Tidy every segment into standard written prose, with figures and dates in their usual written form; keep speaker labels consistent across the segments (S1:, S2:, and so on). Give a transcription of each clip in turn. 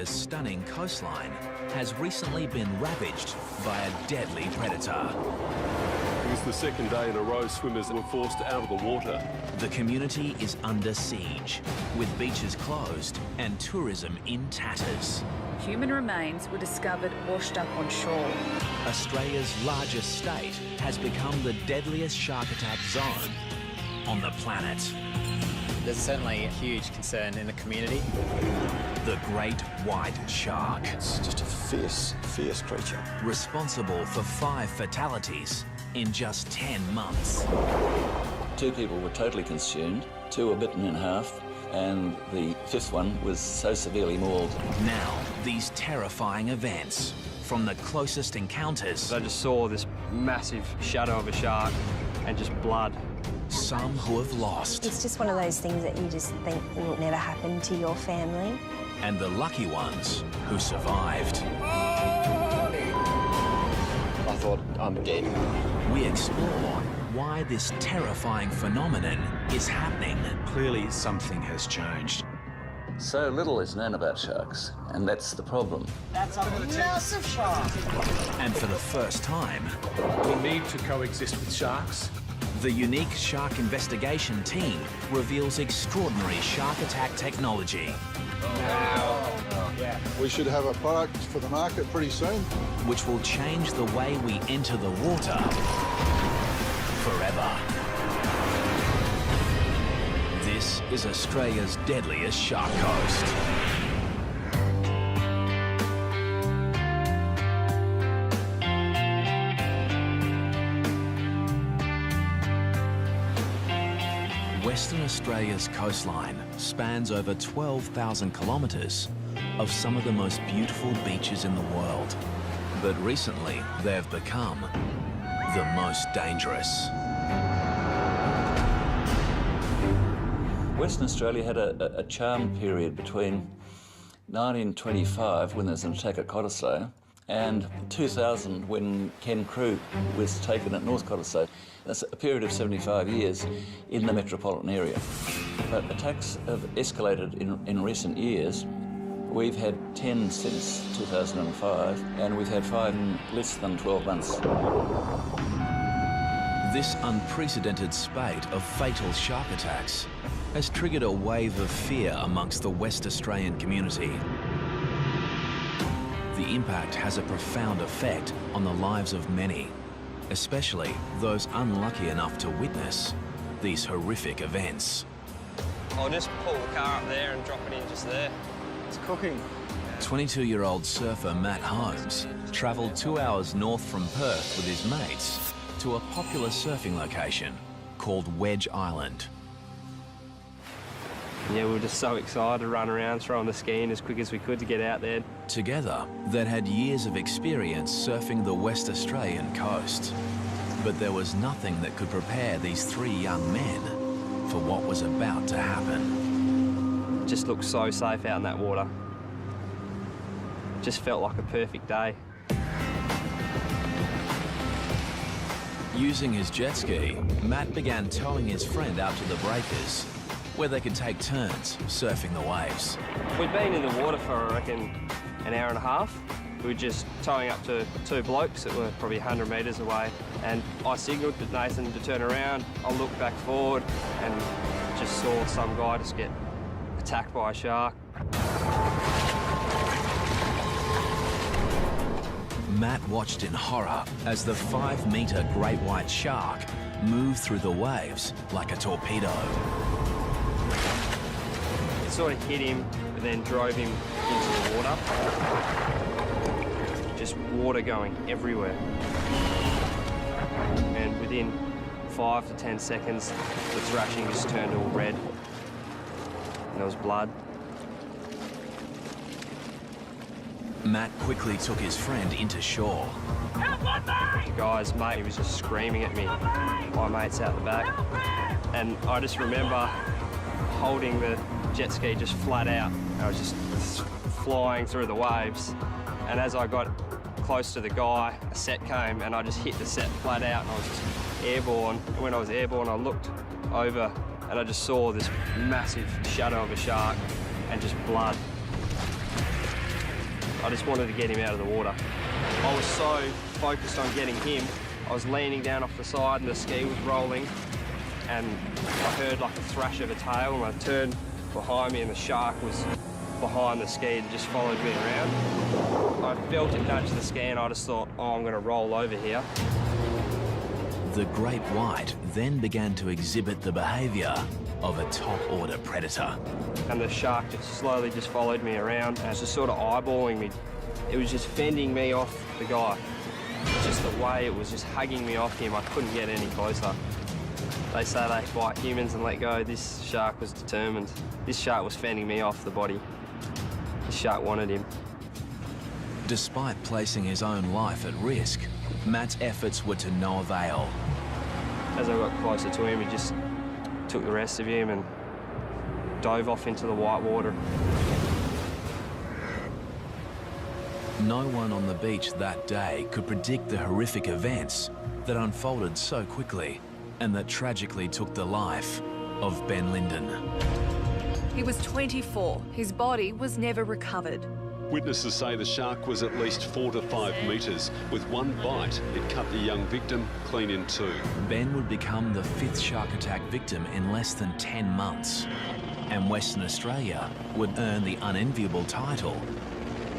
S1: Australia's stunning coastline has recently been ravaged by a deadly predator.
S2: It was the second day in a row swimmers were forced out of the water.
S1: The community is under siege, with beaches closed and tourism in tatters.
S3: Human remains were discovered washed up on shore.
S1: Australia's largest state has become the deadliest shark attack zone on the planet.
S4: There's certainly a huge concern in the community.
S1: The great white shark.
S5: It's just a fierce, fierce creature.
S1: Responsible for 5 fatalities in just 10 months.
S5: 2 people were totally consumed, 2 were bitten in half, and the 5th one was so severely mauled.
S1: Now, these terrifying events, from the closest encounters,
S6: I just saw this massive shadow of a shark and just blood.
S1: Some who have lost.
S7: It's just one of those things that you just think will never happen to your family.
S1: And the lucky ones who survived.
S5: I thought, I'm dead.
S1: We explore why this terrifying phenomenon is happening.
S8: Clearly something has changed.
S5: So little is known about sharks, and that's the problem.
S9: That's a massive shark.
S1: And for the first time,
S8: We need to coexist with sharks.
S1: the unique shark investigation team reveals extraordinary shark attack technology,
S10: We should have a product for the market pretty soon.
S1: which will change the way we enter the water forever. This is Australia's deadliest shark coast. Western Australia's coastline spans over 12,000 kilometres of some of the most beautiful beaches in the world. But recently, they've become the most dangerous.
S5: Western Australia had a charm period between 1925, when there was an attack at Cottesloe, and 2000, when Ken Crew was taken at North Cottesloe. That's a period of 75 years in the metropolitan area. But attacks have escalated in recent years. We've had 10 since 2005, and we've had 5 in less than 12 months.
S1: This unprecedented spate of fatal shark attacks has triggered a wave of fear amongst the West Australian community. The impact has a profound effect on the lives of many, especially those unlucky enough to witness these horrific events.
S6: I'll just pull the car up there and drop it in just there.
S10: It's cooking.
S1: 22-year-old surfer Matt Holmes travelled 2 hours north from Perth with his mates to a popular surfing location called Wedge Island.
S6: Yeah, we were just so excited to run around throwing the ski in as quick as we could to get out there.
S1: Together, they'd had years of experience surfing the West Australian coast. But there was nothing that could prepare these 3 young men for what was about to happen.
S6: It just looked so safe out in that water. Just felt like a perfect day.
S1: Using his jet ski, Matt began towing his friend out to the breakers, where they could take turns surfing the waves.
S6: We'd been in the water for, I reckon, an hour and a half. We were just towing up to 2 blokes that were probably 100 metres away, and I signalled to Nathan to turn around. I looked back forward and just saw some guy just get attacked by a shark.
S1: Matt watched in horror as the 5-metre great white shark moved through the waves like a torpedo.
S6: It sort of hit him, but then drove him into the water. Just water going everywhere. And within 5 to 10 seconds, the thrashing just turned all red. And there was blood.
S1: Matt quickly took his friend into shore.
S6: The guy's mate, he was just screaming at me. My mate's out the back. And I just remember holding the jet ski just flat out. I was just flying through the waves. And as I got close to the guy, a set came and I just hit the set flat out and I was just airborne. And when I was airborne, I looked over and I just saw this massive shadow of a shark and just blood. I just wanted to get him out of the water. I was so focused on getting him, I was leaning down off the side and the ski was rolling, and I heard like a thrash of a tail, and I turned behind me and the shark was behind the ski and just followed me around. I felt it nudge the ski and I just thought, oh, I'm going to roll over here.
S1: The great white then began to exhibit the behaviour of a top-order predator.
S6: And the shark just slowly just followed me around and was just sort of eyeballing me. It was just fending me off the guy. Just the way it was just hugging me off him, I couldn't get any closer. They say they bite humans and let go. This shark was determined. This shark was fending me off the body. The shark wanted him.
S1: Despite placing his own life at risk, Matt's efforts were to no avail.
S6: As I got closer to him, he just took the rest of him and dove off into the white water.
S1: No one on the beach that day could predict the horrific events that unfolded so quickly and that tragically took the life of Ben Linden.
S3: He was 24. His body was never recovered.
S2: Witnesses say the shark was at least 4 to 5 metres. With one bite, it cut the young victim clean in two.
S1: Ben would become the 5th shark attack victim in less than 10 months, and Western Australia would earn the unenviable title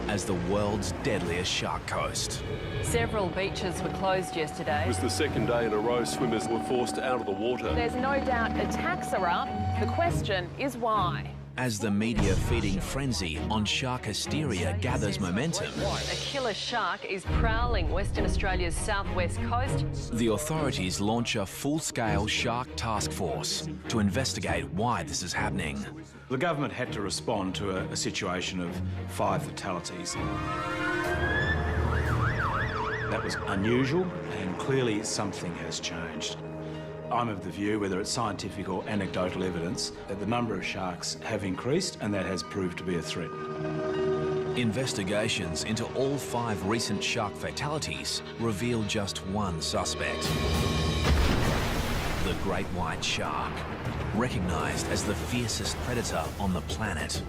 S1: as the world's deadliest shark coast.
S11: Several beaches were closed yesterday.
S2: It was the second day in a row swimmers were forced out of the water.
S11: There's no doubt attacks are up. The question is why.
S1: As the media feeding frenzy on shark hysteria gathers momentum,
S11: A killer shark is prowling Western Australia's southwest coast.
S1: the authorities launch a full-scale shark task force to investigate why this is happening.
S8: The government had to respond to a situation of 5 fatalities. That was unusual, and clearly something has changed. I'm of the view, whether it's scientific or anecdotal evidence, that the number of sharks have increased, and that has proved to be a threat.
S1: Investigations into all 5 recent shark fatalities reveal just one suspect. The great white shark, recognised as the fiercest predator on the planet.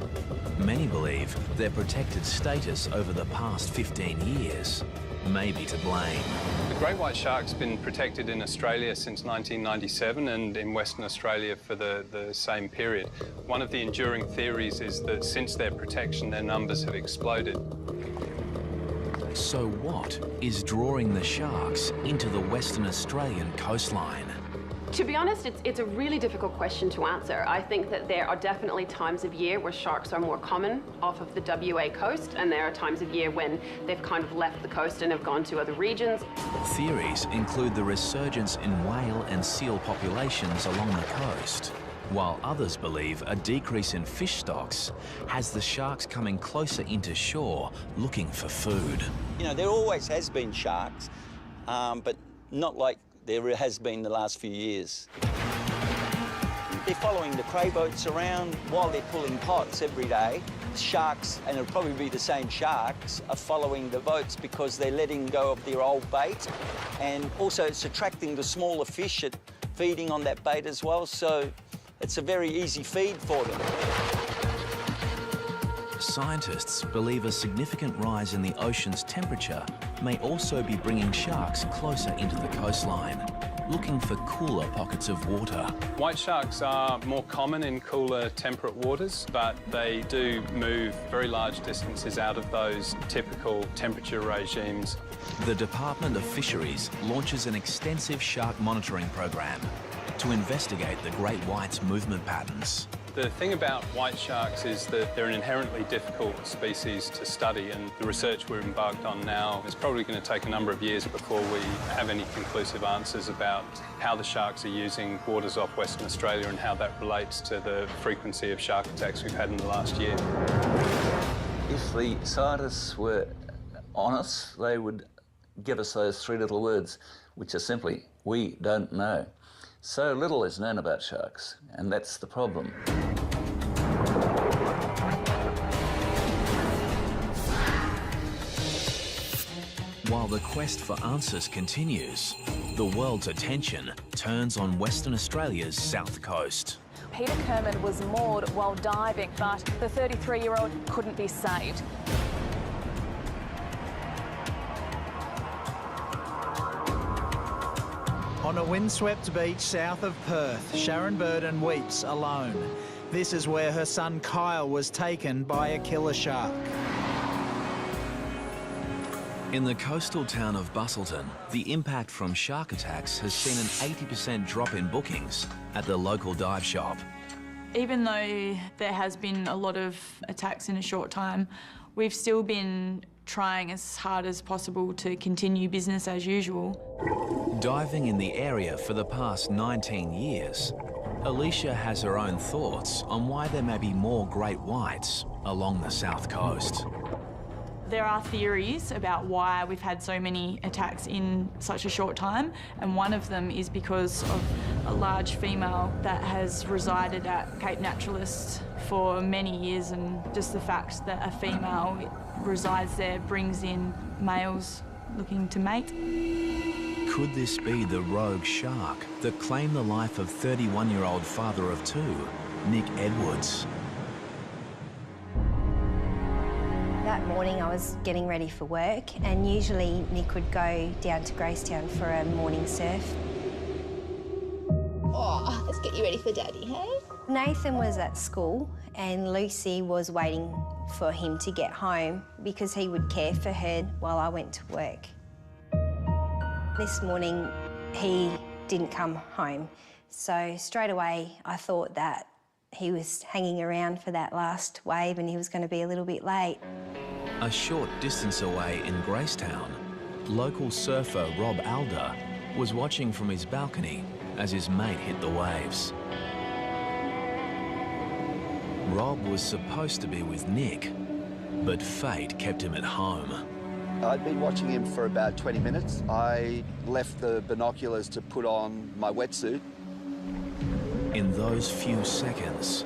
S1: Many believe their protected status over the past 15 years may be to blame.
S12: The great white shark's been protected in Australia since 1997 and in Western Australia for the same period. One of the enduring theories is that since their protection, their numbers have exploded.
S1: So what is drawing the sharks into the Western Australian coastline?
S13: To be honest, it's a really difficult question to answer. I think that there are definitely times of year where sharks are more common off of the WA coast, and there are times of year when they've kind of left the coast and have gone to other regions.
S1: Theories include the resurgence in whale and seal populations along the coast, while others believe a decrease in fish stocks has the sharks coming closer into shore looking for food.
S14: You know, there always has been sharks, but not like there has been the last few years. They're following the prey boats around while they're pulling pots every day. Sharks, and it'll probably be the same sharks, are following the boats because they're letting go of their old bait. And also it's attracting the smaller fish at feeding on that bait as well, so it's a very easy feed for them.
S1: Scientists believe a significant rise in the ocean's temperature may also be bringing sharks closer into the coastline, looking for cooler pockets of water.
S12: White sharks are more common in cooler temperate waters, but they do move very large distances out of those typical temperature regimes.
S1: The Department of Fisheries launches an extensive shark monitoring program to investigate the great white's movement patterns.
S12: The thing about white sharks is that they're an inherently difficult species to study, and the research we're embarked on now is probably going to take a number of years before we have any conclusive answers about how the sharks are using waters off Western Australia and how that relates to the frequency of shark attacks we've had in the last year.
S5: If the scientists were honest, they would give us those 3 little words, which are simply, we don't know. So little is known about sharks, and that's the problem.
S1: While the quest for answers continues, the world's attention turns on Western Australia's south coast.
S3: Peter Kerman was moored while diving, but the 33-year-old couldn't be saved.
S15: On a windswept beach south of Perth, Sharon Burden weeps alone. This is where her son Kyle was taken by a killer shark.
S1: In the coastal town of Bustleton, the impact from shark attacks has seen an 80% drop in bookings at the local dive shop.
S16: Even though there has been a lot of attacks in a short time, we've still been trying as hard as possible to continue business as usual.
S1: Diving in the area for the past 19 years, Alicia has her own thoughts on why there may be more great whites along the south coast.
S16: There are theories about why we've had so many attacks in such a short time, and one of them is because of a large female that has resided at Cape Naturalist for many years, and just the fact that a female resides there brings in males looking to mate.
S1: Could this be the rogue shark that claimed the life of 31-year-old father of two, Nick Edwards?
S7: That morning I was getting ready for work, and usually Nick would go down to Gracetown for a morning surf.
S17: Oh, let's get you ready for Daddy, hey?
S7: Nathan was at school and Lucy was waiting for him to get home because he would care for her while I went to work. This morning he didn't come home, so straight away I thought that he was hanging around for that last wave and he was going to be a little bit late.
S1: A short distance away in Gracetown, local surfer Rob Alder was watching from his balcony as his mate hit the waves. Rob was supposed to be with Nick, but fate kept him at home.
S18: I'd been watching him for about 20 minutes. I left the binoculars to put on my wetsuit.
S1: In those few seconds,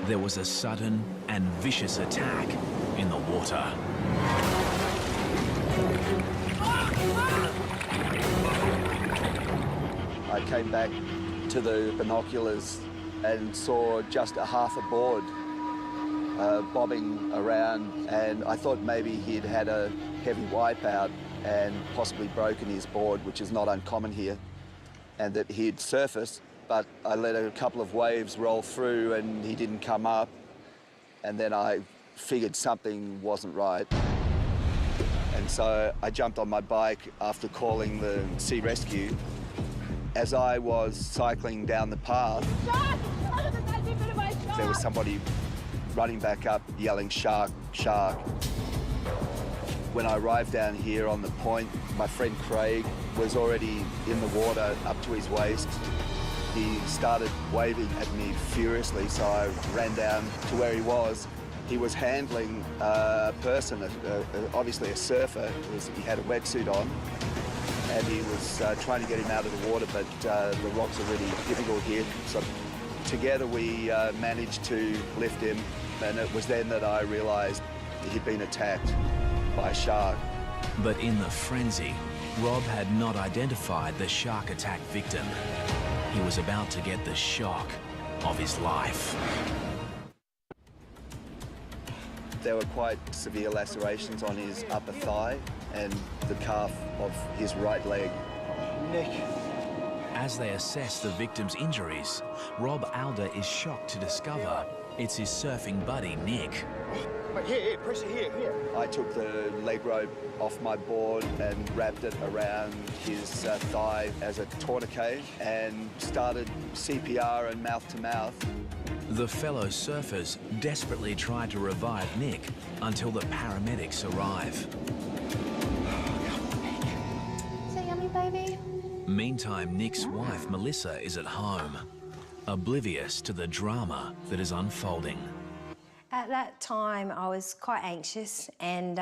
S1: there was a sudden and vicious attack in the water.
S18: I came back to the binoculars and saw just a half a board bobbing around, and I thought maybe he'd had a heavy wipeout and possibly broken his board, which is not uncommon here, and that he'd surfaced. But I let a couple of waves roll through and he didn't come up, and then I figured something wasn't right. And so I jumped on my bike after calling the sea rescue. As I was cycling down the path, there was somebody running back up yelling, "Shark, shark." When I arrived down here on the point, my friend Craig was already in the water up to his waist. He started waving at me furiously, so I ran down to where he was. He was handling a person, obviously a surfer. He had a wetsuit on, and he was trying to get him out of the water, but the rocks are really difficult here. So together we managed to lift him, and it was then that I realised he'd been attacked by a shark.
S1: But in the frenzy, Rob had not identified the shark attack victim. He was about to get the shock of his life.
S18: There were quite severe lacerations on his upper thigh and the calf of his right leg.
S1: Nick. As they assess the victim's injuries, Rob Alder is shocked to discover it's his surfing buddy, Nick.
S18: Here, pressure here. I took the leg rope off my board and wrapped it around his thigh as a tourniquet and started CPR and mouth-to-mouth.
S1: The fellow surfers desperately tried to revive Nick until the paramedics arrive.
S17: So yummy, baby.
S1: Meantime, Nick's wife, Melissa, is at home, oblivious to the drama that is unfolding.
S7: At that time, I was quite anxious and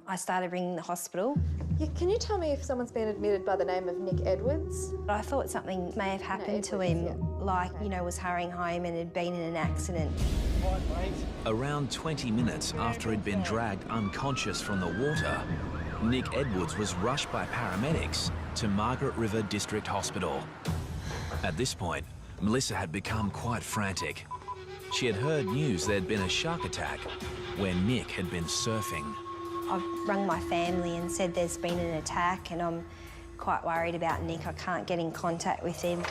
S7: I started ringing the hospital.
S17: Yeah, can you tell me if someone's been admitted by the name of Nick Edwards?
S7: I thought something may have happened to him, like, you know, was hurrying home and had been in an accident.
S1: Around 20 minutes after he'd been dragged unconscious from the water, Nick Edwards was rushed by paramedics to Margaret River District Hospital. At this point, Melissa had become quite frantic. She had heard news there'd been a shark attack where Nick had been surfing.
S7: I've rung my family and said there's been an attack and I'm quite worried about Nick. I can't get in contact with him.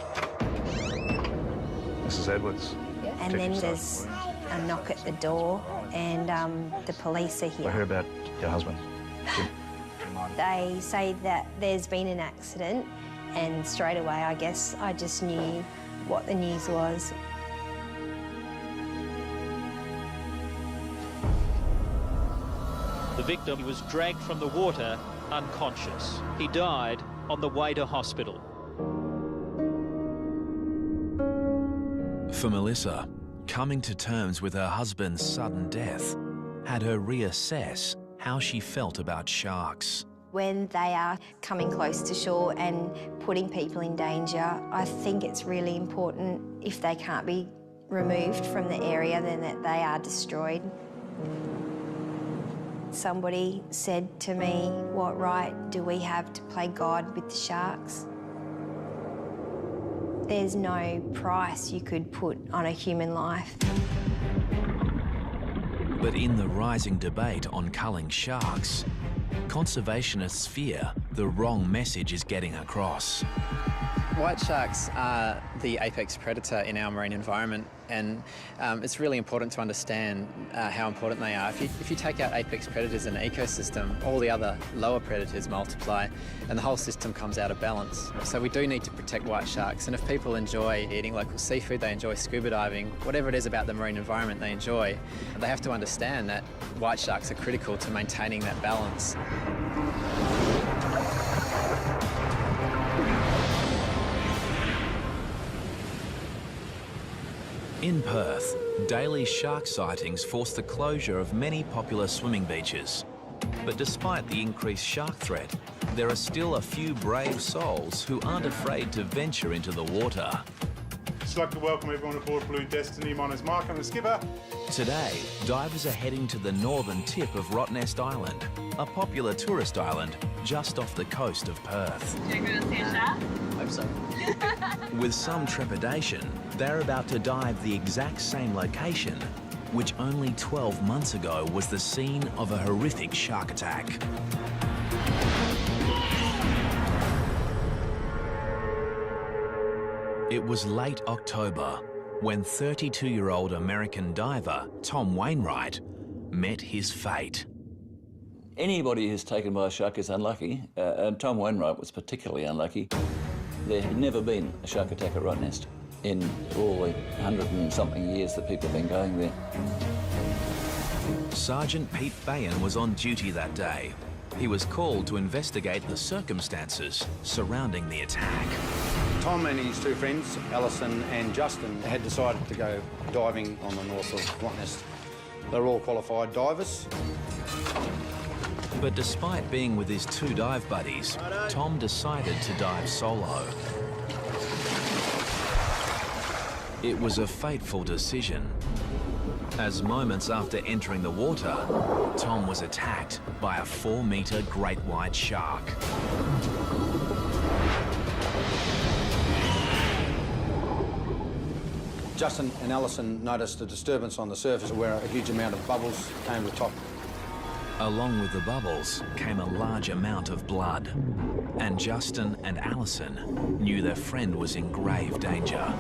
S19: Mrs. Edwards.
S7: And then there's a knock at the door and the police are here.
S19: I hear about your husband.
S7: They say that there's been an accident and straight away, I guess, I just knew what the news was.
S20: The victim was dragged from the water unconscious. He died on the way to hospital.
S1: For Melissa, coming to terms with her husband's sudden death had her reassess how she felt about sharks.
S7: When they are coming close to shore and putting people in danger, I think it's really important, if they can't be removed from the area, then that they are destroyed. Somebody said to me, what right do we have to play God with the sharks? There's no price you could put on a human life.
S1: But in the rising debate on culling sharks, conservationists fear the wrong message is getting across.
S4: White sharks are the apex predator in our marine environment, and it's really important to understand how important they are. If you take out apex predators in an ecosystem, all the other lower predators multiply and the whole system comes out of balance. So we do need to protect white sharks, and if people enjoy eating local seafood, they enjoy scuba diving, whatever it is about the marine environment they enjoy, they have to understand that white sharks are critical to maintaining that balance.
S1: In Perth, daily shark sightings forced the closure of many popular swimming beaches. But despite the increased shark threat, there are still a few brave souls who aren't afraid to venture into the water.
S21: I'd like to welcome everyone aboard Blue Destiny. My name's Mark, I'm the skipper.
S1: Today, divers are heading to the northern tip of Rottnest Island, a popular tourist island just off the coast of Perth.
S11: Do you want to see a shark?
S4: Hope so.
S1: With some trepidation, they're about to dive the exact same location, which only 12 months ago was the scene of a horrific shark attack. It was late October when 32-year-old American diver Tom Wainwright met his fate.
S5: Anybody who's taken by a shark is unlucky, and Tom Wainwright was particularly unlucky. There had never been a shark attack at Rottnest in all the 100 and something years that people have been going there.
S1: Sergeant Pete Bayan was on duty that day. He was called to investigate the circumstances surrounding the attack.
S22: Tom and his two friends, Alison and Justin, had decided to go diving on the north of Rottnest. They're all qualified divers.
S1: But despite being with his two dive buddies, Tom decided to dive solo. It was a fateful decision, as moments after entering the water, Tom was attacked by a 4-metre great white shark.
S22: Justin and Alison noticed a disturbance on the surface where a huge amount of bubbles came to the top.
S1: Along with the bubbles came a large amount of blood, and Justin and Alison knew their friend was in grave danger.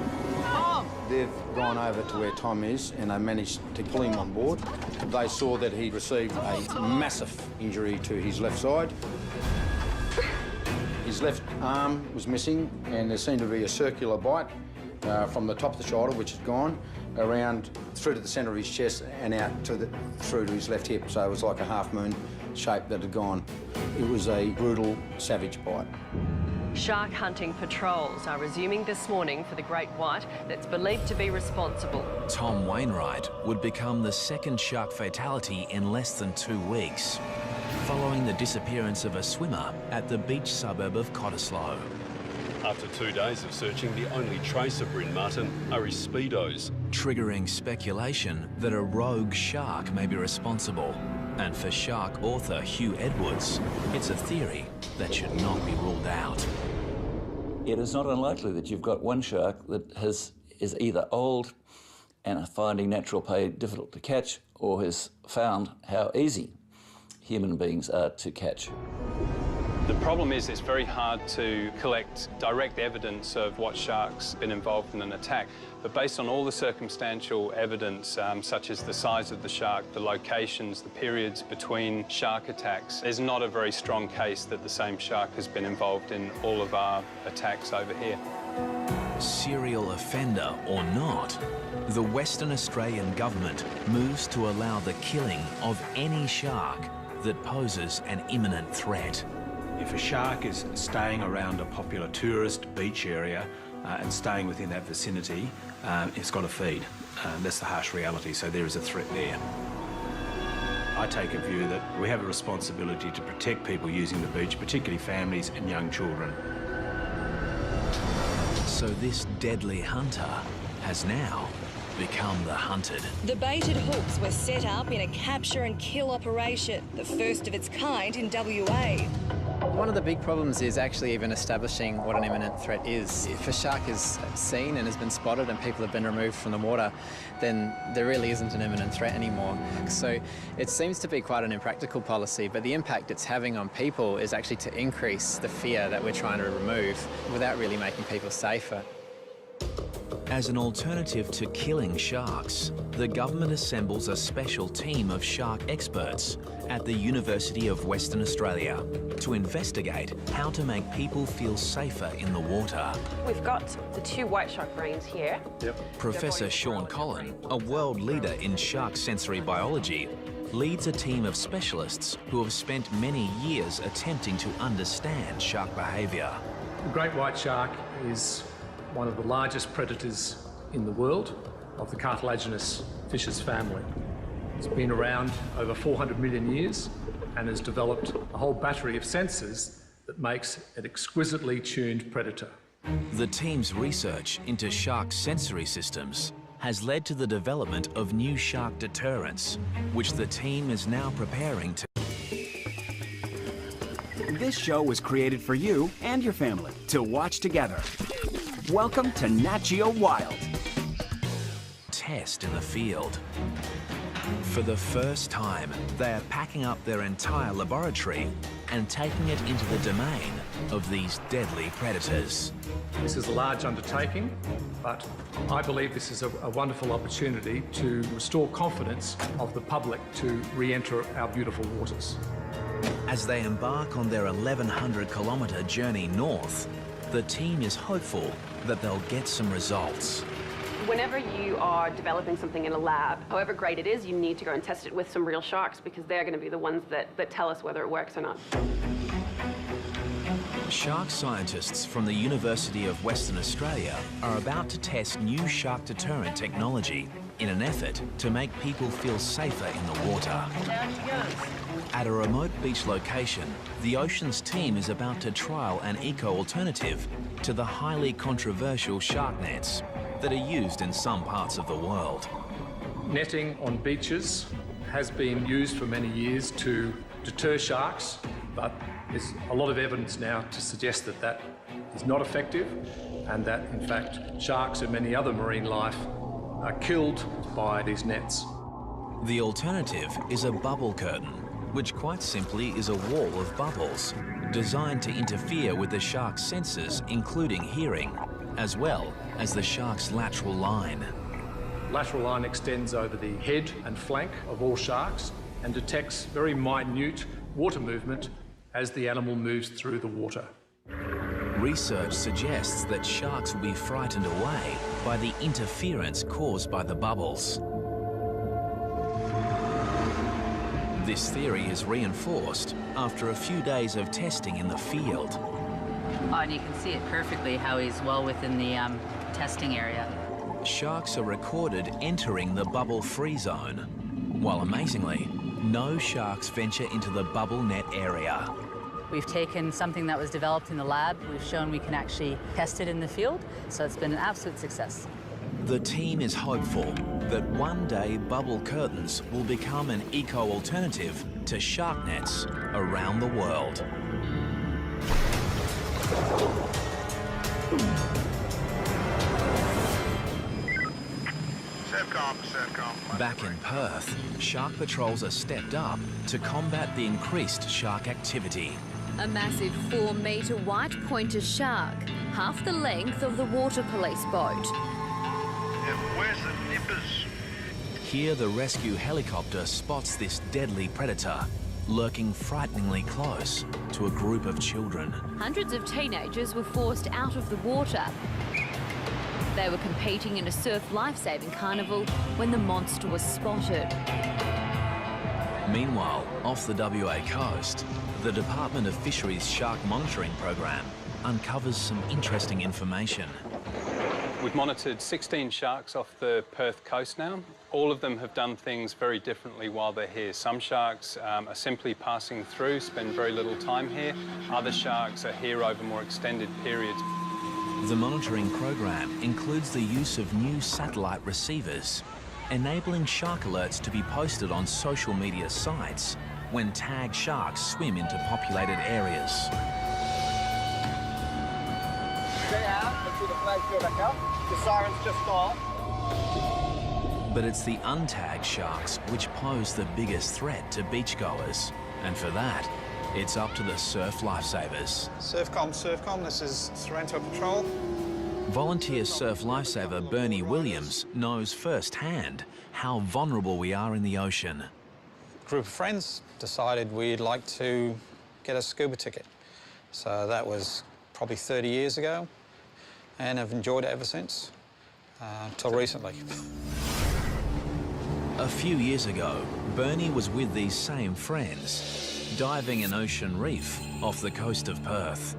S22: They've gone over to where Tom is and they managed to pull him on board. They saw that he'd received a massive injury to his left side. His left arm was missing and there seemed to be a circular bite from the top of the shoulder, which had gone around through to the centre of his chest and out to through to his left hip. So it was like a half-moon shape that had gone. It was a brutal, savage bite.
S11: Shark hunting patrols are resuming this morning for the great white that's believed to be responsible.
S1: Tom Wainwright would become the second shark fatality in less than 2 weeks, following the disappearance of a swimmer at the beach suburb of Cottesloe.
S2: After 2 days of searching, the only trace of Bryn Martin are his speedos,
S1: triggering speculation that a rogue shark may be responsible. And for shark author Hugh Edwards, it's a theory that should not be ruled out.
S5: It is not unlikely that you've got one shark that is either old and finding natural prey difficult to catch, or has found how easy human beings are to catch.
S12: The problem is it's very hard to collect direct evidence of what shark's been involved in an attack. But based on all the circumstantial evidence, such as the size of the shark, the locations, the periods between shark attacks, there's not a very strong case that the same shark has been involved in all of our attacks over here.
S1: Serial offender or not, the Western Australian Government moves to allow the killing of any shark that poses an imminent threat.
S8: If a shark is staying around a popular tourist beach area and staying within that vicinity, it's got to feed. That's the harsh reality, so there is a threat there. I take a view that we have a responsibility to protect people using the beach, particularly families and young children.
S1: So this deadly hunter has now become the hunted.
S9: The baited hooks were set up in a capture and kill operation, the first of its kind in WA.
S4: One of the big problems is actually even establishing what an imminent threat is. If a shark is seen and has been spotted and people have been removed from the water, then there really isn't an imminent threat anymore. So it seems to be quite an impractical policy, but the impact it's having on people is actually to increase the fear that we're trying to remove without really making people safer.
S1: As an alternative to killing sharks, the government assembles a special team of shark experts at the University of Western Australia to investigate how to make people feel safer in the water.
S13: We've got the 2 white shark brains here.
S1: Professor Sean Collin, a world leader in shark sensory biology, leads a team of specialists who have spent many years attempting to understand shark behaviour.
S10: The great white shark is one of the largest predators in the world of the cartilaginous fishes family. It's been around over 400 million years and has developed a whole battery of sensors that makes an exquisitely tuned predator.
S1: The team's research into shark sensory systems has led to the development of new shark deterrents, which the team is now preparing to.
S23: This show was created for you and your family to watch together. Welcome to Nat Geo Wild.
S1: Test in the field. For the first time, they are packing up their entire laboratory and taking it into the domain of these deadly predators.
S10: This is a large undertaking, but I believe this is a wonderful opportunity to restore confidence of the public to re-enter our beautiful waters.
S1: As they embark on their 1,100-kilometre journey north, the team is hopeful that they'll get some results.
S13: Whenever you are developing something in a lab, however great it is, you need to go and test it with some real sharks because they're going to be the ones that tell us whether it works or not.
S1: Shark scientists from the University of Western Australia are about to test new shark deterrent technology in an effort to make people feel safer in the water. At a remote beach location, the Oceans team is about to trial an eco-alternative to the highly controversial shark nets that are used in some parts of the world.
S10: Netting on beaches has been used for many years to deter sharks, but there's a lot of evidence now to suggest that that is not effective and that, in fact, sharks and many other marine life are killed by these nets.
S1: The alternative is a bubble curtain, which quite simply is a wall of bubbles designed to interfere with the shark's senses, including hearing, as well as the shark's lateral line.
S10: Lateral line extends over the head and flank of all sharks and detects very minute water movement as the animal moves through the water.
S1: Research suggests that sharks will be frightened away by the interference caused by the bubbles. This theory is reinforced after a few days of testing in the field.
S24: And you can see it perfectly how he's well within the testing area.
S1: Sharks are recorded entering the bubble-free zone, while amazingly, no sharks venture into the bubble net area.
S24: We've taken something that was developed in the lab, we've shown we can actually test it in the field, so it's been an absolute success.
S1: The team is hopeful that one day bubble curtains will become an eco-alternative to shark nets around the world. Back in Perth, shark patrols are stepped up to combat the increased shark activity.
S3: A massive 4-metre white pointer shark, half the length of the water police boat.
S6: Where's the nippers?
S1: Here, the rescue helicopter spots this deadly predator, lurking frighteningly close to a group of children.
S3: Hundreds of teenagers were forced out of the water. They were competing in a surf lifesaving carnival when the monster was spotted.
S1: Meanwhile, off the WA coast, the Department of Fisheries Shark Monitoring Program uncovers some interesting information.
S12: We've monitored 16 sharks off the Perth coast now. All of them have done things very differently while they're here. Some sharks are simply passing through, spend very little time here. Other sharks are here over more extended periods.
S1: The monitoring program includes the use of new satellite receivers, enabling shark alerts to be posted on social media sites when tagged sharks swim into populated areas.
S6: Stay out until the flags go back up. The siren's just gone.
S1: But it's the untagged sharks which pose the biggest threat to beachgoers. And for that, it's up to the surf lifesavers.
S14: Surfcom, this is Sorrento Patrol.
S1: Volunteer surf lifesaver Bernie Williams knows firsthand how vulnerable we are in the ocean.
S22: A group of friends decided we'd like to get a scuba ticket. So that was probably 30 years ago, and I've enjoyed it ever since, till recently.
S1: A few years ago, Bernie was with these same friends, diving an ocean reef off the coast of Perth.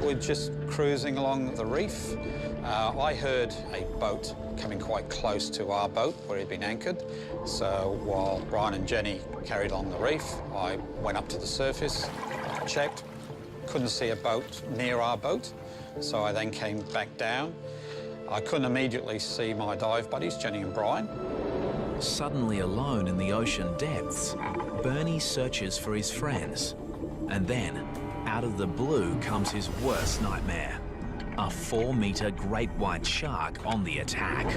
S22: We're just cruising along the reef. I heard a boat coming quite close to our boat where he'd been anchored. So while Brian and Jenny carried on the reef, I went up to the surface, checked, couldn't see a boat near our boat. So I then came back down. I couldn't immediately see my dive buddies, Jenny and Brian.
S1: Suddenly alone in the ocean depths, Bernie searches for his friends. And then, out of the blue comes his worst nightmare. A 4-metre great white shark on the attack.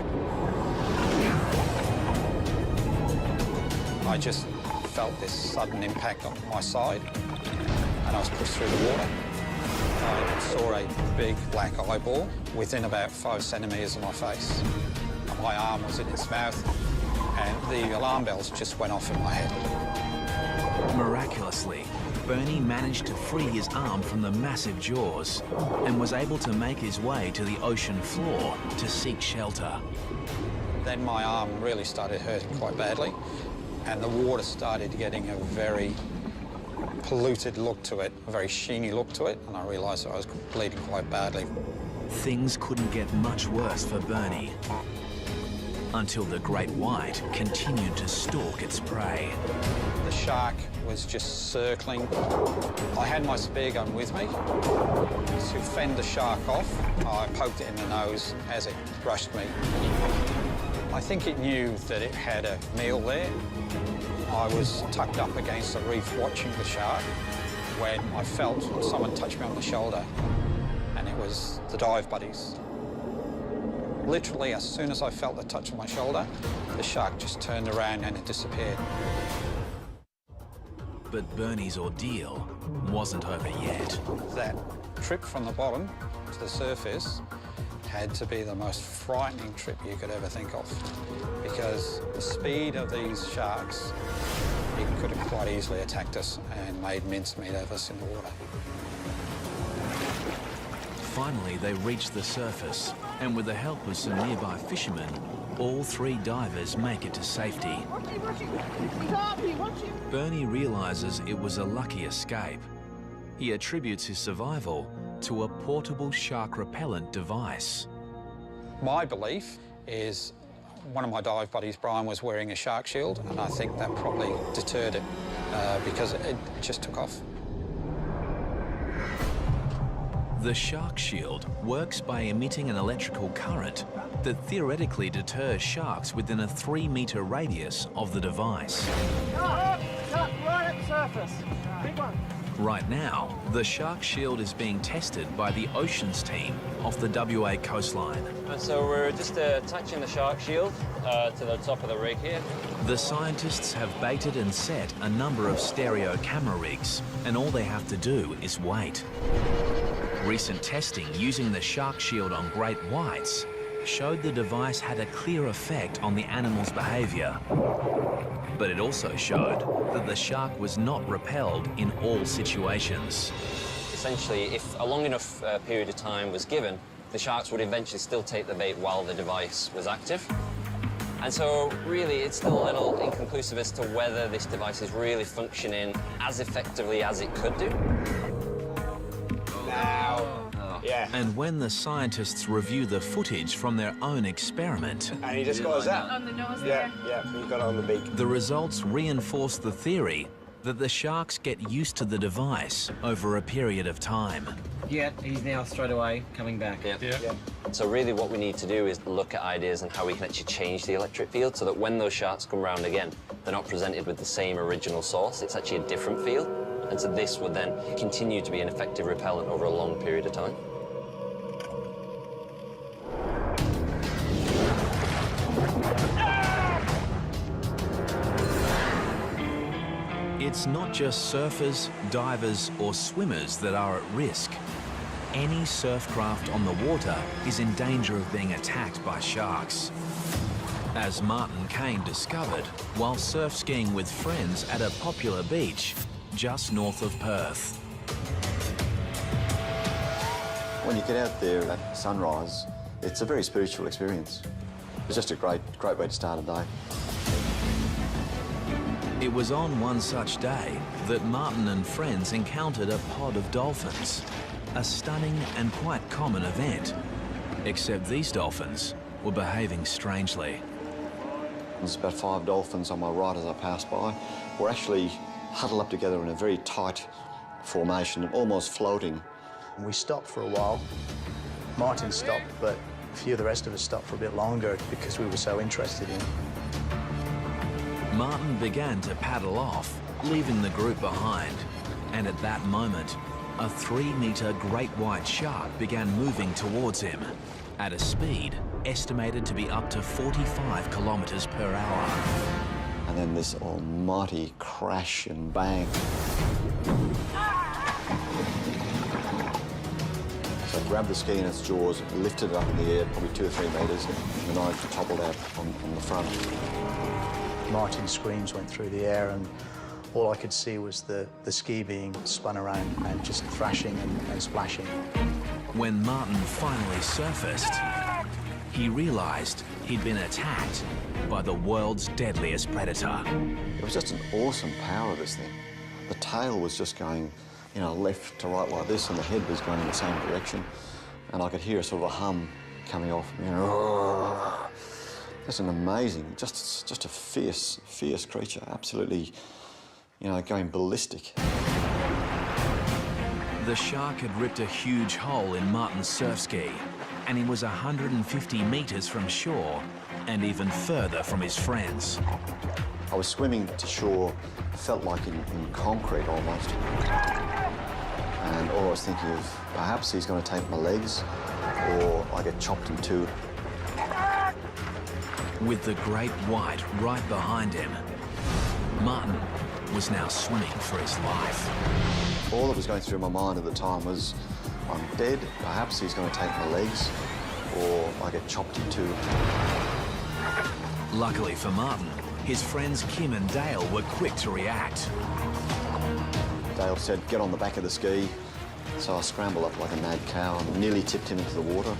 S22: I just felt this sudden impact on my side, and I was pushed through the water. I saw a big black eyeball within about 5 centimetres of my face. My arm was in its mouth, and the alarm bells just went off in my head.
S1: Miraculously, Bernie managed to free his arm from the massive jaws and was able to make his way to the ocean floor to seek shelter.
S22: Then my arm really started hurting quite badly, and the water started getting a very polluted look to it, a very sheeny look to it, and I realised that I was bleeding quite badly.
S1: Things couldn't get much worse for Bernie until the great white continued to stalk its prey.
S22: The shark was just circling. I had my spear gun with me. To fend the shark off, I poked it in the nose as it brushed me. I think it knew that it had a meal there. I was tucked up against the reef watching the shark when I felt someone touch me on the shoulder, and it was the dive buddies. Literally, as soon as I felt the touch of my shoulder, the shark just turned around and it disappeared.
S1: But Bernie's ordeal wasn't over yet.
S22: That trip from the bottom to the surface had to be the most frightening trip you could ever think of, because the speed of these sharks, it could have quite easily attacked us and made mincemeat of us in the water.
S1: Finally, they reached the surface, and with the help of some nearby fishermen, all 3 divers make it to safety. Bernie realises it was a lucky escape. He attributes his survival to a portable shark repellent device.
S22: My belief is one of my dive buddies, Brian, was wearing a shark shield, and I think that probably deterred it because it just took off.
S1: The shark shield works by emitting an electrical current that theoretically deters sharks within a 3-metre radius of the device.
S6: Shark right at the surface. Big one.
S1: Right now, the shark shield is being tested by the oceans team off the WA coastline.
S15: So we're just attaching the shark shield to the top of the rig here.
S1: The scientists have baited and set a number of stereo camera rigs, and all they have to do is wait. Recent testing using the shark shield on great whites showed the device had a clear effect on the animal's behaviour. But it also showed that the shark was not repelled in all situations.
S15: Essentially, if a long enough period of time was given, the sharks would eventually still take the bait while the device was active. And so, really, it's still a little inconclusive as to whether this device is really functioning as effectively as it could do.
S6: Yeah.
S1: And when the scientists review the footage from their own experiment...
S6: And he just got us out.
S13: On the nose
S6: Yeah, he got it on the beak.
S1: The results reinforce the theory that the sharks get used to the device over a period of time.
S15: Yeah, he's now straight away coming back. Yeah. So really what we need to do is look at ideas and how we can actually change the electric field so that when those sharks come round again, they're not presented with the same original source. It's actually a different field. And so this would then continue to be an effective repellent over a long period of time.
S1: It's not just surfers, divers or swimmers that are at risk. Any surf craft on the water is in danger of being attacked by sharks. As Martin Kane discovered while surf skiing with friends at a popular beach just north of Perth.
S16: When you get out there at sunrise, it's a very spiritual experience. It's just a great way to start a day.
S1: It was on one such day that Martin and friends encountered a pod of dolphins, a stunning and quite common event. Except these dolphins were behaving strangely.
S16: There's about 5 dolphins on my right as I passed by. We're actually huddled up together in a very tight formation, almost floating.
S19: We stopped for a while. Martin stopped, but a few of the rest of us stopped for a bit longer because we were so interested in it.
S1: Martin began to paddle off, leaving the group behind. And at that moment, a 3-metre great white shark began moving towards him at a speed estimated to be up to 45 kilometres per hour.
S16: And then this almighty crash and bang. So I grabbed the ski in its jaws, lifted it up in the air, probably 2 or 3 metres, and then I toppled out on the front.
S19: Martin's screams went through the air, and all I could see was the ski being spun around and just thrashing and splashing.
S1: When Martin finally surfaced, he realised he'd been attacked by the world's deadliest predator.
S16: It was just an awesome power of this thing. The tail was just going, you know, left to right like this, and the head was going in the same direction. And I could hear a sort of a hum coming off, you know. Just an amazing, just a fierce creature, absolutely, you know, going ballistic.
S1: The shark had ripped a huge hole in Martin's surf ski, and he was 150 metres from shore and even further from his friends.
S16: I was swimming to shore, felt like in concrete almost. And all I was thinking of, perhaps he's going to take my legs, or I get chopped in two.
S1: With the great white right behind him, Martin was now swimming for his life.
S16: All that was going through my mind at the time was, I'm dead, perhaps he's going to take my legs, or I get chopped in two.
S1: Luckily for Martin, his friends Kim and Dale were quick to react.
S16: Dale said, get on the back of the ski. So I scrambled up like a mad cow and nearly tipped him into the water.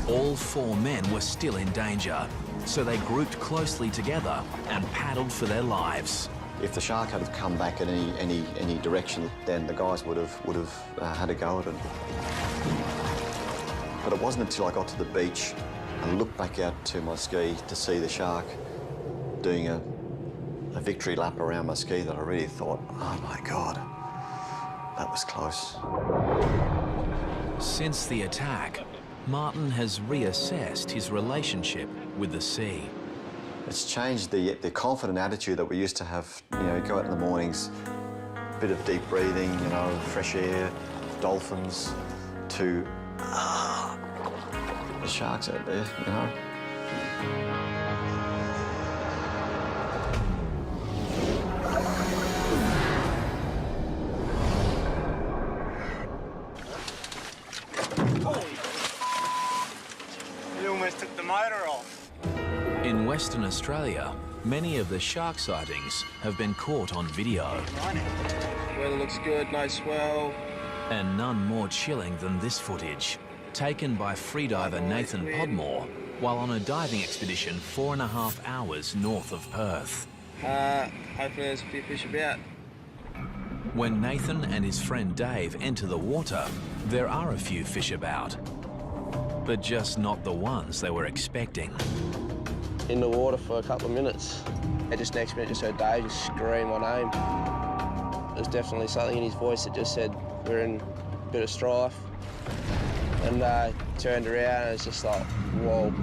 S1: All 4 men were still in danger, so they grouped closely together and paddled for their lives.
S16: If the shark had come back in any direction, then the guys would have had a go at it. But it wasn't until I got to the beach and looked back out to my ski to see the shark doing a victory lap around my ski that I really thought, oh my God, that was close.
S1: Since the attack, Martin has reassessed his relationship with the sea.
S16: It's changed the confident attitude that we used to have, you know, go out in the mornings, bit of deep breathing, you know, fresh air, dolphins, to the sharks out there, you know.
S6: You almost took the motor off.
S1: In Western Australia, many of the shark sightings have been caught on video.
S6: Weather looks good, no swell.
S1: And none more chilling than this footage, taken by freediver Nathan Podmore while on a diving expedition 4.5 hours north of Perth.
S6: Hopefully there's a few fish about.
S1: When Nathan and his friend Dave enter the water, there are a few fish about, but just not the ones they were expecting.
S6: In the water for a couple of minutes. And just next minute, just heard Dave just scream my name. There was definitely something in his voice that just said, we're in a bit of strife. And turned around and it's just like, whoa.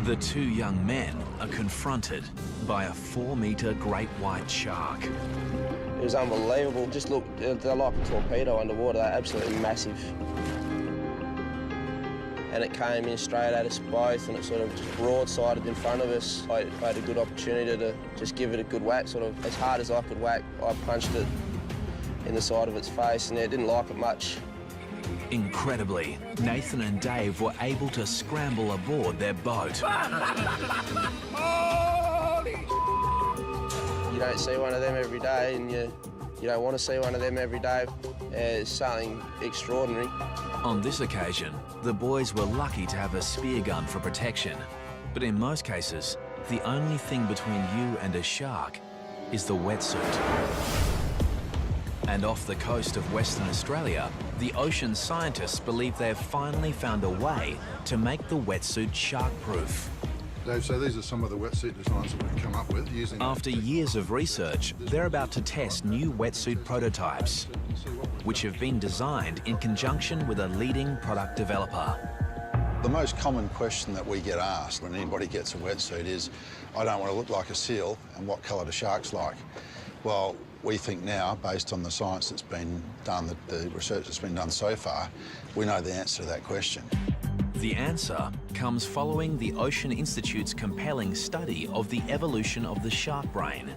S1: The two young men are confronted by a 4-metre great white shark.
S6: It was unbelievable. Just look, they're like a torpedo underwater. They're absolutely massive. And it came in straight at us both, and it sort of just broadsided in front of us. I had a good opportunity to just give it a good whack, sort of as hard as I could whack. I punched it in the side of its face, and it didn't like it much.
S1: Incredibly, Nathan and Dave were able to scramble aboard their boat.
S6: You don't see one of them every day, and you don't want to see one of them every day. It's something extraordinary.
S1: On this occasion, the boys were lucky to have a spear gun for protection. But in most cases, the only thing between you and a shark is the wetsuit. And off the coast of Western Australia, the ocean scientists believe they've finally found a way to make the wetsuit shark-proof.
S7: Dave, so these are some of the wetsuit designs that we've come up with using...
S1: After years of research, they're about to test new wetsuit prototypes, which have been designed in conjunction with a leading product developer.
S7: The most common question that we get asked when anybody gets a wetsuit is, I don't want to look like a seal, and what colour do sharks like? Well, we think now, based on the science that's been done, the research that's been done so far, we know the answer to that question.
S1: The answer comes following the Ocean Institute's compelling study of the evolution of the shark brain.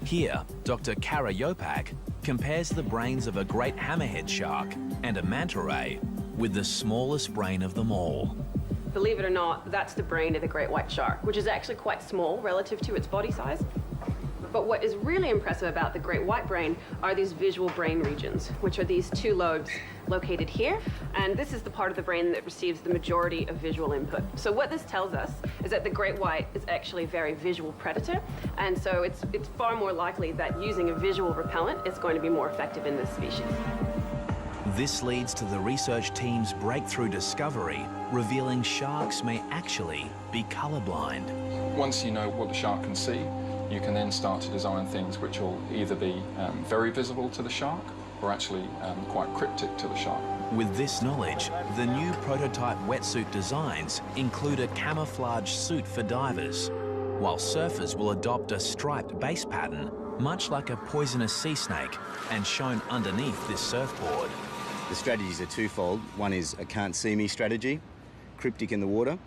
S1: Here, Dr. Kara Yopak compares the brains of a great hammerhead shark and a manta ray with the smallest brain of them all.
S13: Believe it or not, that's the brain of the great white shark, which is actually quite small relative to its body size. But what is really impressive about the great white brain are these visual brain regions, which are these two lobes located here. And this is the part of the brain that receives the majority of visual input. So what this tells us is that the great white is actually a very visual predator. And so it's far more likely that using a visual repellent is going to be more effective in this species.
S1: This leads to the research team's breakthrough discovery, revealing sharks may actually be colorblind.
S17: Once you know what the shark can see, you can then start to design things which will either be very visible to the shark or actually quite cryptic to the shark.
S1: With this knowledge, the new prototype wetsuit designs include a camouflage suit for divers, while surfers will adopt a striped base pattern, much like a poisonous sea snake, and shown underneath this surfboard.
S18: The strategies are twofold. One is a can't see me strategy, cryptic in the water,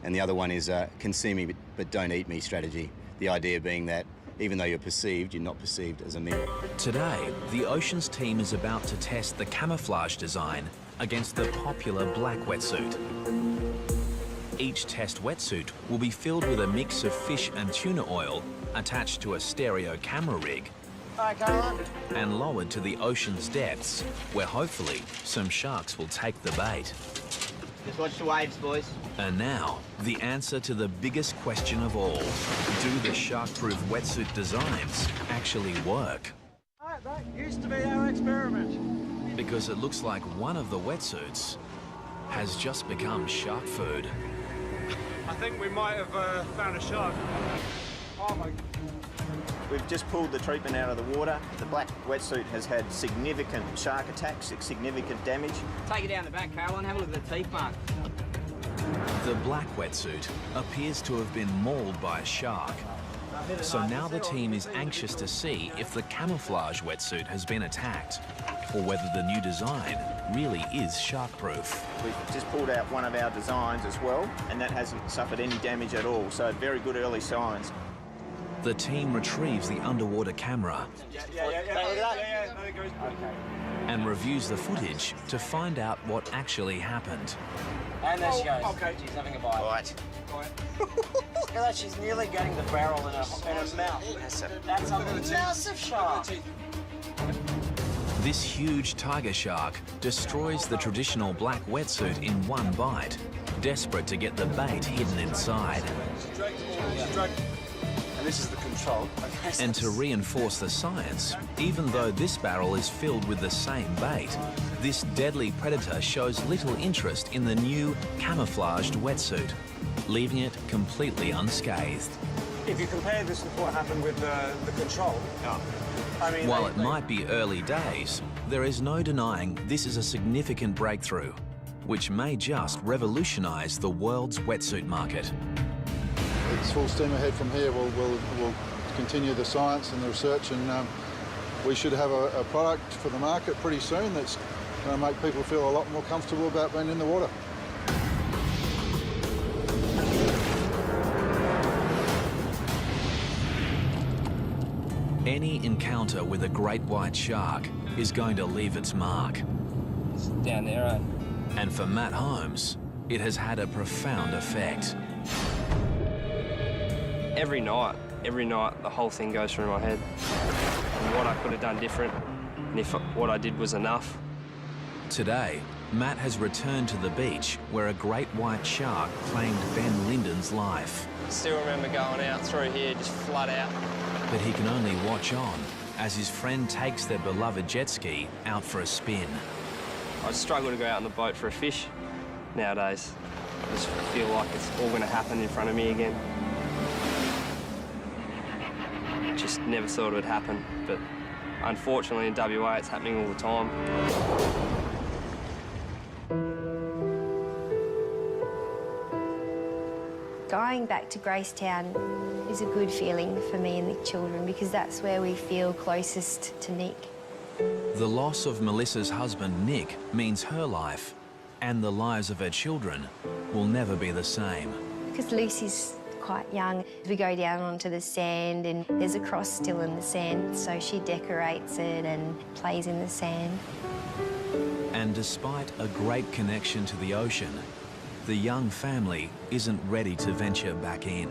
S18: and the other one is a can see me but don't eat me strategy. The idea being that even though you're perceived, you're not perceived as a meal.
S1: Today, the Oceans team is about to test the camouflage design against the popular black wetsuit. Each test wetsuit will be filled with a mix of fish and tuna oil attached to a stereo camera rig and lowered to the ocean's depths, where hopefully some sharks will take the bait.
S6: Just watch the waves, boys.
S1: And now, the answer to the biggest question of all. Do the shark-proof wetsuit designs actually work?
S6: That used to be our experiment.
S1: Because it looks like one of the wetsuits has just become shark food.
S14: I think we might have found a shark. Oh my...
S20: We've just pulled the treatment out of the water. The black wetsuit has had significant shark attacks, significant damage.
S25: Take it down the back, Caroline, have a look at the teeth mark.
S1: The black wetsuit appears to have been mauled by a shark, So now the team is anxious to see if the camouflage wetsuit has been attacked, or whether the new design really is shark-proof.
S20: We've just pulled out one of our designs as well, and that hasn't suffered any damage at all, so very good early signs.
S1: The team retrieves the underwater camera and reviews the footage to find out what actually happened.
S25: And there she goes. Okay. She's having a bite.
S20: Right.
S25: Look at that, she's nearly getting the barrel in her mouth. That's a massive shark.
S1: This huge tiger shark destroys the traditional black wetsuit in one bite, desperate to get the bait hidden inside.
S2: And this is the control. Okay,
S1: And to reinforce the science, even though this barrel is filled with the same bait, this deadly predator shows little interest in the new camouflaged wetsuit, leaving it completely unscathed.
S2: If you compare this with what happened with the control, I mean,
S1: While it might be early days, there is no denying this is a significant breakthrough, which may just revolutionise the world's wetsuit market.
S7: It's full steam ahead from here. We'll continue the science and the research, and we should have a product for the market pretty soon that's going to make people feel a lot more comfortable about being in the water.
S1: Any encounter with a great white shark is going to leave its mark.
S25: It's down there, right?
S1: And for Matt Holmes, it has had a profound effect.
S6: Every night, the whole thing goes through my head. And what I could have done different, and if what I did was enough.
S1: Today, Matt has returned to the beach where a great white shark claimed Ben Linden's life.
S6: Still remember going out through here, just flat out.
S1: But he can only watch on as his friend takes their beloved jet ski out for a spin.
S6: I struggle to go out on the boat for a fish nowadays. I just feel like it's all going to happen in front of me again. Just never thought it would happen, but unfortunately in WA it's happening all the time.
S5: Going back to Gracetown is a good feeling for me and the children because that's where we feel closest to Nick.
S1: The loss of Melissa's husband, Nick, means her life and the lives of her children will never be the same.
S5: Because Lucy's quite young, we go down onto the sand and there's a cross still in the sand, so she decorates it and plays in the sand.
S1: And despite a great connection to the ocean, the young family isn't ready to venture back in.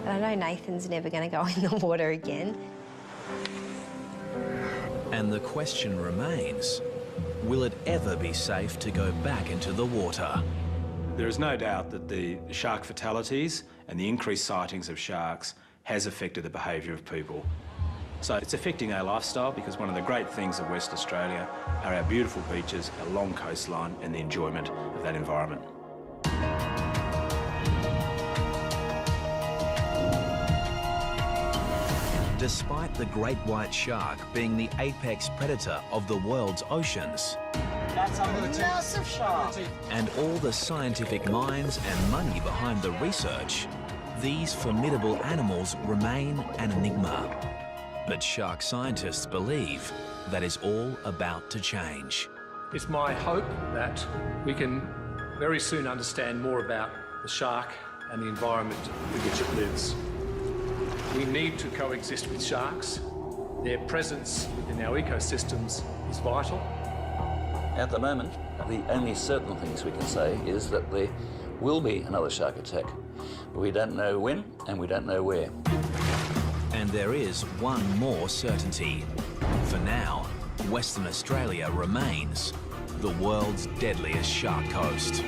S5: And I know Nathan's never going to go in the water again.
S1: And the question remains, will it ever be safe to go back into the water?
S8: There is no doubt that the shark fatalities and the increased sightings of sharks has affected the behaviour of people. So it's affecting our lifestyle because one of the great things of West Australia are our beautiful beaches, our long coastline and the enjoyment of that environment.
S1: Despite the great white shark being the apex predator of the world's oceans,
S25: That's a massive shark.
S1: and all the scientific minds and money behind the research, these formidable animals remain an enigma. But shark scientists believe that is all about to change.
S10: It's my hope that we can very soon understand more about the shark and the environment in which it lives. We need to coexist with sharks. Their presence within our ecosystems is vital.
S11: At the moment, the only certain things we can say is that there will be another shark attack. We don't know when and we don't know where.
S1: And there is one more certainty. For now, Western Australia remains the world's deadliest shark coast.